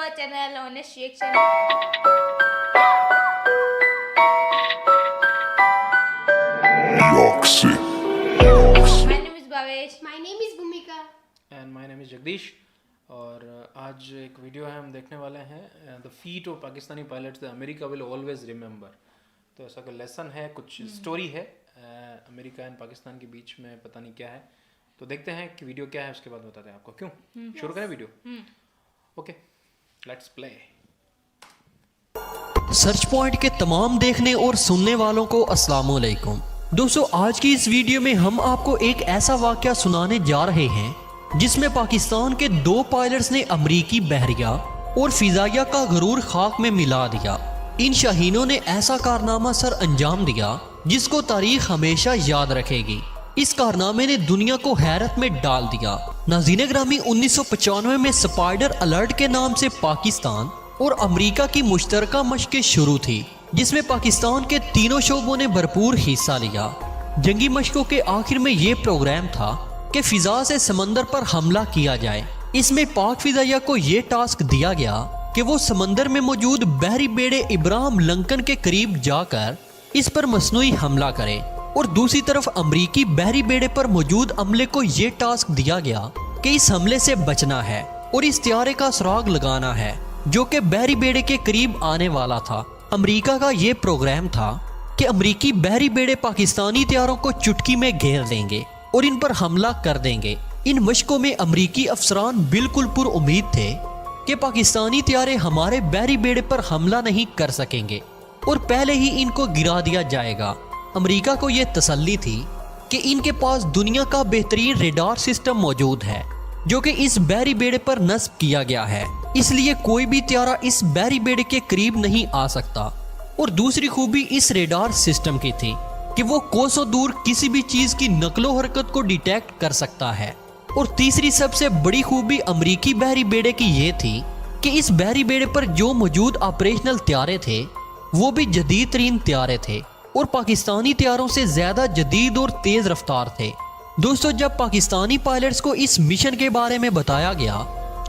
our channel Honest Reaction. Yoxi. My name is Bhavesh. My name is Bhumika. And my name is Jagdish. और आज एक video है, हम देखने वाले हैं the feet of Pakistani pilots the America will always remember. तो ऐसा कोई लेसन है, कुछ स्टोरी है अमेरिका एंड पाकिस्तान के बीच में, पता नहीं क्या है। तो देखते हैं कि वीडियो क्या है, उसके बाद बताते हैं आपको। क्यों शुरू करें video? Okay, let's play. Search point के तमाम देखने और सुनने वालों को अस्सलाम वालेकुम। दोस्तों, आज की इस वीडियो में हम आपको एक ऐसा वाकया सुनाने जा रहे हैं जिसमें पाकिस्तान के 2 पायलट्स ने अमरीकी बहरिया और फिजाइया का गरूर खाक में मिला दिया। इन शाहीनों ने ऐसा कारनामा सर अंजाम दिया जिसको तारीख हमेशा याद रखेगी। इस कारनामे ने दुनिया को हैरत में डाल दिया। नाज़रीन ग्रामी, 1995 में स्पाइडर अलर्ट के नाम से पाकिस्तान और अमेरिका की मुश्तरका मशक़ें शुरू थी, जिसमें पाकिस्तान के तीनों शोबों ने भरपूर हिस्सा लिया। जंगी मशकों के आखिर में ये प्रोग्राम था कि फिजा से समंदर पर हमला किया जाए। इसमें पाक फिजाइया को ये टास्क दिया गया कि वो समंदर में मौजूद बहरी बेड़े इब्राहिम लिंकन के करीब जाकर इस पर मसनूई हमला करे, और दूसरी तरफ अमरीकी बहरी बेड़े पर मौजूद अमले को ये टास्क दिया गया कि इस हमले से बचना है और इस त्यारे का सुराग लगाना है जो कि बहरी बेड़े के करीब आने वाला था। अमेरिका का ये प्रोग्राम था कि अमरीकी बहरी बेड़े पाकिस्तानी त्यारों को चुटकी में घेर देंगे और इन पर हमला कर देंगे। इन मशकों में अमरीकी अफसरान बिल्कुल पुर उम्मीद थे कि पाकिस्तानी त्यारे हमारे बहरी बेड़े पर हमला नहीं कर सकेंगे और पहले ही इनको गिरा दिया जाएगा। अमरीका को यह तसल्ली थी कि इनके पास दुनिया का बेहतरीन रेडार सिस्टम मौजूद है जो कि इस बहरी बेड़े पर नस्ब किया गया है, इसलिए कोई भी त्यारा इस बहरी बेड़े के करीब नहीं आ सकता। और दूसरी खूबी इस रेडार सिस्टम की थी कि वो कोसों दूर किसी भी चीज की नकलो हरकत को डिटेक्ट कर सकता है। और तीसरी सबसे बड़ी खूबी अमरीकी बहरी बेड़े की ये थी कि इस बहरी बेड़े पर जो मौजूद ऑपरेशनल त्यारे थे वो भी जदीद तरीन त्यारे थे और पाकिस्तानी त्यारों से ज्यादा जदीद और तेज रफ्तार थे। दोस्तों, जब पाकिस्तानी पायलट्स को इस मिशन के बारे में बताया गया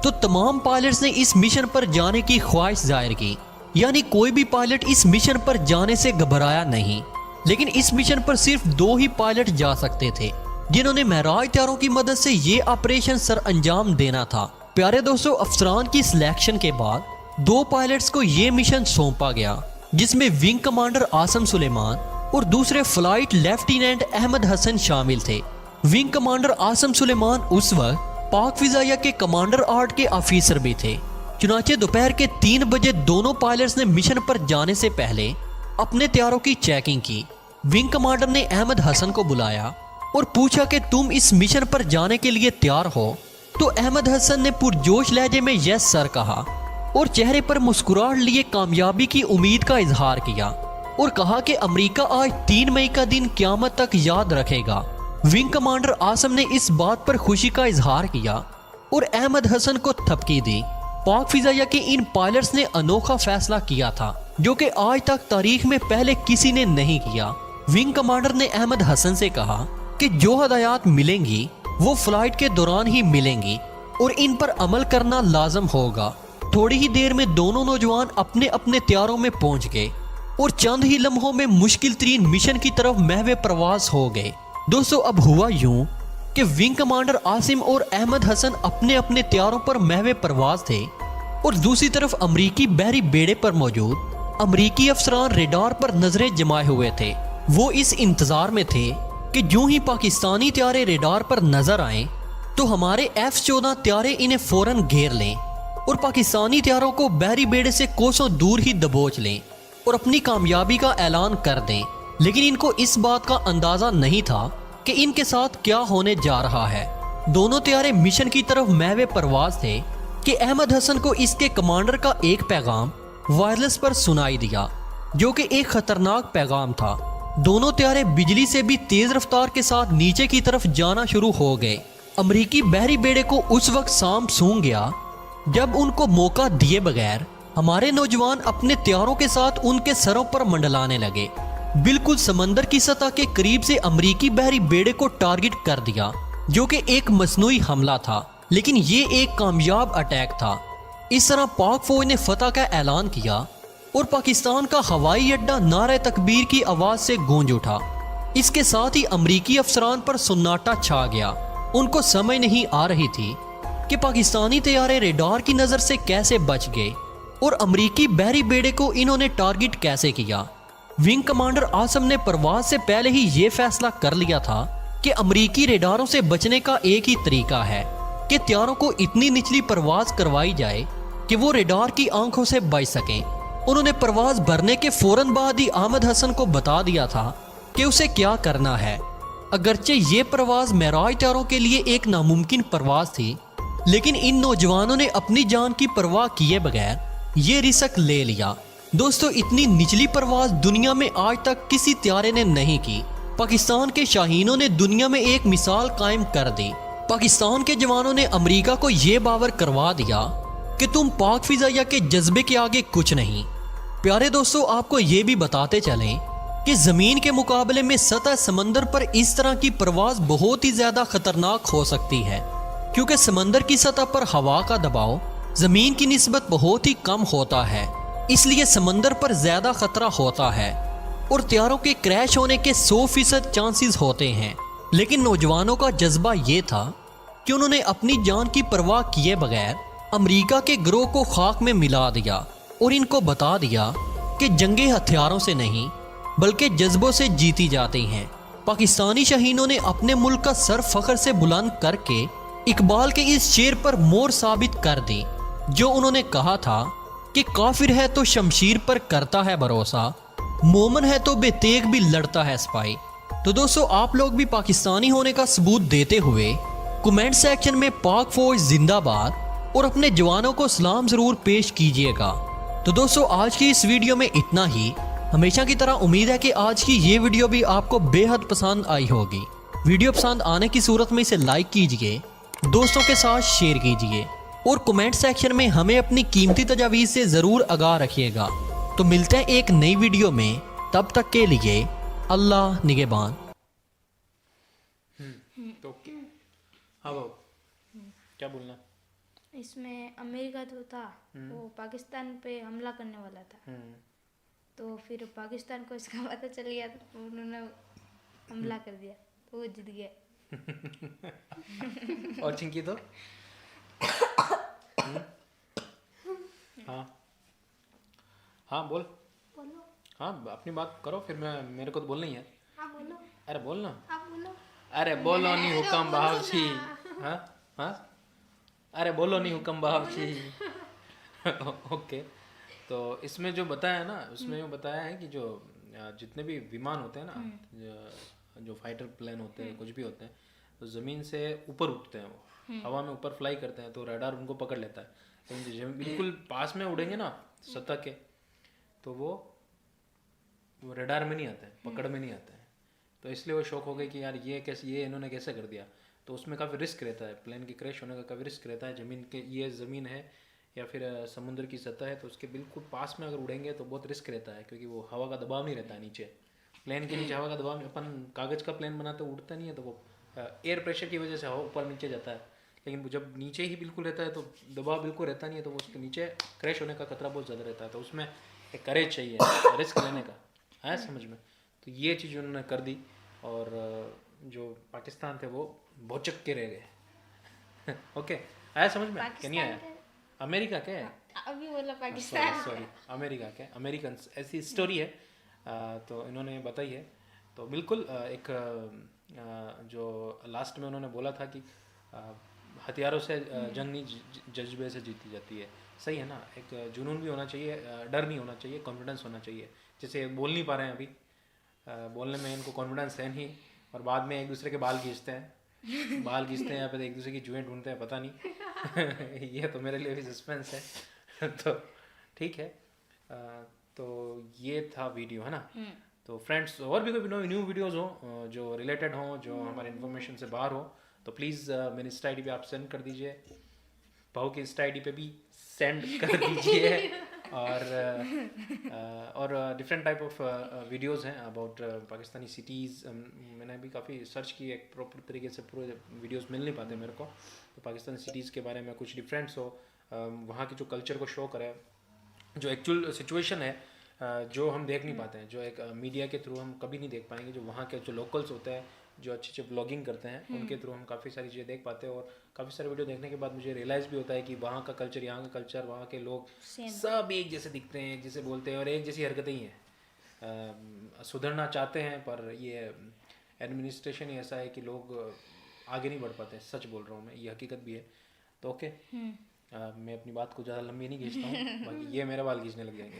तो तमाम पायलट्स ने इस मिशन पर जाने की ख्वाहिश जाहिर की, यानी कोई भी पायलट इस मिशन पर जाने से घबराया नहीं। लेकिन इस मिशन पर सिर्फ 2 ही पायलट जा सकते थे जिन्होंने महराज त्यारों की मदद से ये ऑपरेशन सर अंजाम देना था। प्यारे दोस्तों, अफसरान की सिलेक्शन के बाद 2 पायलट्स को ये मिशन सौंपा गया जिसमें विंग कमांडर आसम सुलेमान और दूसरे फ्लाइट लेफ्टिनेंट अहमद हसन शामिल थे। विंग कमांडर आसम सुलेमान उस वक्त पाक फिजाइया के कमांडर आर्ट के ऑफिसर भी थे। चुनाचे दोपहर के 3 बजे दोनों पायलट्स ने मिशन पर जाने से पहले अपने त्यारों की चेकिंग की। विंग कमांडर ने अहमद हसन को बुलाया और पूछा कि तुम इस मिशन पर जाने के लिए तैयार हो? तो अहमद हसन ने पुरजोश लहजे में यस सर कहा और चेहरे पर मुस्कुराहट लिए कामयाबी की उम्मीद का इजहार किया और कहा कि अमेरिका आज 3 मई का दिन क़यामत तक याद रखेगा। विंग कमांडर आसम ने इस बात पर खुशी का इजहार किया और अहमद हसन को थपकी दी। पाक फिजाइया के इन पायलट्स ने अनोखा फैसला किया था जो कि आज तक तारीख में पहले किसी ने नहीं किया। विंग कमांडर ने अहमद हसन से कहा कि जो हदायत मिलेंगी वो फ्लाइट के दौरान ही मिलेंगी और इन पर अमल करना लाजम होगा। थोड़ी ही देर में दोनों नौजवान अपने अपने त्यारों में पहुंच गए और चंद ही लम्हों में मुश्किल तरीन मिशन की तरफ महवे प्रवास हो गए। दोस्तों, अब हुआ यूं कि विंग कमांडर आसिम और अहमद हसन अपने अपने त्यारों पर महवे प्रवास थे और दूसरी तरफ अमरीकी बहरी बेड़े पर मौजूद अमरीकी अफसरान रेडार पर नजरें जमाए हुए थे। वो इस इंतजार में थे कि जो ही पाकिस्तानी त्यारे रेडार पर नजर आए तो हमारे F-14 त्यारे इन्हें फौरन घेर लें और पाकिस्तानी त्यारों को बहरी बेड़े से कोसों दूर ही दबोच लें और अपनी कामयाबी का ऐलान कर दें। लेकिन इनको इस बात का अंदाजा नहीं था कि इनके साथ क्या होने जा रहा है। दोनों त्यारे मिशन की तरफ महवे परवाज थे कि अहमद हसन को इसके कमांडर का एक पैगाम वायरलेस पर सुनाई दिया जो कि एक खतरनाक पैगाम था। दोनों त्यारे बिजली से भी तेज रफ्तार के साथ नीचे की तरफ जाना शुरू हो गए। अमरीकी बहरी बेड़े को उस वक्त सांप सूंघ गया जब उनको मौका दिए बगैर हमारे नौजवान अपने त्यारों के साथ उनके सरों पर मंडलाने लगे। बिल्कुल समंदर की सतह के करीब से अमरीकी बहरी बेड़े को टारगेट कर दिया जो कि एक मसनूई हमला था, लेकिन ये एक कामयाब अटैक था। इस तरह पाक फौज ने फतह का ऐलान किया और पाकिस्तान का हवाई अड्डा नारे तकबीर की आवाज से गूंज उठा। इसके साथ ही अमरीकी अफसरान पर सुन्नाटा छा गया। उनको समझ नहीं आ रही थी कि पाकिस्तानी तैयारे रेडार की नजर से कैसे बच गए और अमरीकी बहरी बेड़े को इन्होंने टारगेट कैसे किया। विंग कमांडर आसम ने परवाज से पहले ही ये फैसला कर लिया था कि अमरीकी रेडारों से बचने का एक ही तरीका है कि तैयारों को इतनी निचली परवाज करवाई जाए कि वो रेडार की आंखों से बच सकें। उन्होंने परवाज भरने के फौरन बाद ही अहमद हसन को बता दिया था कि उसे क्या करना है। अगरचे ये परवाज महराज तैयारों के लिए एक नामुमकिन परवाज थी, लेकिन इन नौजवानों ने अपनी जान की परवाह किए बगैर ये रिस्क ले लिया। दोस्तों, इतनी निचली परवाज दुनिया में आज तक किसी त्यारे ने नहीं की। पाकिस्तान के शाहीनों ने दुनिया में एक मिसाल कायम कर दी। पाकिस्तान के जवानों ने अमेरिका को यह बावर करवा दिया कि तुम पाक फिजाइया के जज्बे के आगे कुछ नहीं। प्यारे दोस्तों, आपको ये भी बताते चलें कि जमीन के मुकाबले में सतह समंदर पर इस तरह की परवाज बहुत ही ज्यादा खतरनाक हो सकती है, क्योंकि समंदर की सतह पर हवा का दबाव जमीन की निस्बत बहुत ही कम होता है। इसलिए समंदर पर ज्यादा खतरा होता है और तैयारों के क्रैश होने के 100% चांसेस होते हैं। लेकिन नौजवानों का जज्बा ये था कि उन्होंने अपनी जान की परवाह किए बगैर अमेरिका के गिरोह को खाक में मिला दिया और इनको बता दिया कि जंगे हथियारों से नहीं बल्कि जज्बों से जीती जाती हैं। पाकिस्तानी शहीनों ने अपने मुल्क का सर फख्र से बुलंद करके इकबाल के इस शेर पर मोहर साबित कर दी, जो उन्होंने कहा था कि काफिर है तो शमशीर पर करता है भरोसा, मोमन है तो बेतेग भी लड़ता है सिपाही। तो दोस्तों, आप लोग भी पाकिस्तानी होने का सबूत देते हुए कमेंट सेक्शन में पाक फौज जिंदाबाद और अपने जवानों को सलाम जरूर पेश कीजिएगा। तो दोस्तों, आज की इस वीडियो में इतना ही। हमेशा की तरह उम्मीद है कि आज की ये वीडियो भी आपको बेहद पसंद आई होगी। वीडियो पसंद आने की सूरत में इसे लाइक कीजिए, दोस्तों के साथ शेयर कीजिए और कमेंट सेक्शन में हमें अपनी कीमती तजावीज़ से ज़रूर आगाह रखिएगा। तो मिलते हैं एक नई वीडियो में, तब तक के लिए अल्लाह निगहबान। तो हाँ बाबू, क्या बोलना? इसमें अमेरिका जो था वो पाकिस्तान पे हमला करने वाला था, तो फिर पाकिस्तान को इसका पता चल गया तो उन्होंने हमला कर दिया, तो वो जीत गया। और चिंकी तो हाँ हाँ बोल, हाँ अपनी बात करो, फिर मैं मेरे को तो बोलना ही है। हाँ बोलो, अरे बोल ना, आप बोलो। अरे बोलो नहीं हुक्म बाबूजी। हाँ हाँ, अरे बोलो नहीं हुक्म बाबूजी। ओके, तो इसमें जो बताया है ना, उसमें जो बताया है कि जो जितने भी विमान होते हैं ना, जो फाइटर प्लेन होते हैं, कुछ भी होते हैं, तो ज़मीन से ऊपर उठते हैं, वो हवा में ऊपर फ्लाई करते हैं, तो रडार उनको पकड़ लेता है। तो बिल्कुल पास में उड़ेंगे ना सतह के, तो वो रडार में नहीं आते हैं, पकड़ में नहीं आते हैं। तो इसलिए वो शौक हो गए कि यार ये कैसे, ये इन्होंने कैसे कर दिया। तो उसमें काफ़ी रिस्क रहता है, प्लेन की क्रैश होने का काफ़ी रिस्क रहता है। ज़मीन के, ये ज़मीन है या फिर समुद्र की सतह है, तो उसके बिल्कुल पास में अगर उड़ेंगे तो बहुत रिस्क रहता है, क्योंकि वो हवा का दबाव नहीं रहता है नीचे। प्लेन के नीचे हवा का दबाव, अपन कागज़ का प्लेन बनाते उड़ता नहीं है, तो वो एयर प्रेशर की वजह से हवा ऊपर नीचे जाता है। लेकिन वो जब नीचे ही बिल्कुल रहता है तो दबाव बिल्कुल रहता नहीं है, तो वो उसके नीचे क्रैश होने का खतरा बहुत ज़्यादा रहता है। तो उसमें एक करेज चाहिए रिस्क लेने का, है समझ में। तो ये चीज़ उन्होंने कर दी और जो पाकिस्तान थे वो भौचक के रह गए। ओके, आया समझ में क्या नहीं आया? अमेरिका के अभी बोला पाकिस्तान, सॉरी अमेरिका के, अमेरिकन ऐसी स्टोरी है। तो इन्होंने बताई है। तो बिल्कुल एक जो लास्ट में उन्होंने बोला था कि हथियारों से जंग नहीं, जज्बे से जीती जाती है। सही है ना, एक जुनून भी होना चाहिए, डर नहीं होना चाहिए, कॉन्फिडेंस होना चाहिए। जैसे बोल नहीं पा रहे हैं अभी, बोलने में इनको कॉन्फिडेंस है नहीं, और बाद में एक दूसरे के बाल खींचते हैं, बाल खींचते हैं या फिर एक दूसरे की जुएं ढूंढते हैं, पता नहीं। ये तो मेरे लिए भी सस्पेंस है। तो ठीक है, तो ये था वीडियो, है ना। तो फ्रेंड्स, और भी कोई न्यू वीडियोज़ हो जो रिलेटेड हो, जो हमारे इन्फॉर्मेशन से बाहर हो, तो प्लीज़ मेरी इंस्टा आई डी पे आप सेंड कर दीजिए, भाव की इंस्टा आई डी पे भी सेंड कर दीजिए। और डिफरेंट टाइप ऑफ वीडियोज़ हैं अबाउट पाकिस्तानी सिटीज़। मैंने भी काफ़ी सर्च की, एक प्रॉपर तरीके से पूरे वीडियोज़ मिल नहीं पाते मेरे को। तो पाकिस्तानी सिटीज़ के बारे में कुछ डिफरेंट्स हो, वहाँ की जो कल्चर को शो करे, जो एक्चुअल सिचुएशन है जो हम देख नहीं पाते हैं, जो एक मीडिया के थ्रू हम कभी नहीं देख पाएंगे, जो वहाँ के जो लोकल्स होते हैं जो अच्छे अच्छे ब्लॉगिंग करते हैं उनके थ्रू हम काफ़ी सारी चीज़ें देख पाते हैं। और काफ़ी सारे वीडियो देखने के बाद मुझे रियलाइज़ भी होता है कि वहाँ का कल्चर, यहाँ का कल्चर, वहाँ के लोग सब एक जैसे दिखते हैं, जैसे बोलते हैं और एक जैसी हरकतें ही हैं। सुधरना चाहते हैं पर ये एडमिनिस्ट्रेशन ही ऐसा है कि लोग आगे नहीं बढ़ पाते। सच बोल रहा हूँ मैं, ये हकीकत भी है। तो ओके, मैं अपनी बात को ज़्यादा लंबी नहीं खींचता हूँ, बाकी ये मेरा बाल खींचने लग जाएंगे।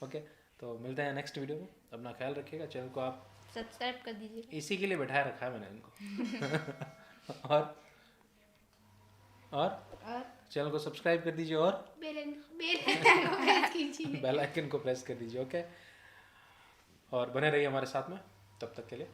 ओके, तो मिलते हैं नेक्स्ट वीडियो में। अपना ख्याल रखिएगा, चैनल को आप सब्सक्राइब कर दीजिए, इसी के लिए बैठाया रखा है मैंने इनको। और चैनल को सब्सक्राइब कर दीजिए और बेल आइकन को प्रेस कर दीजिए। ओके, और बने रहिए हमारे साथ में, तब तक के लिए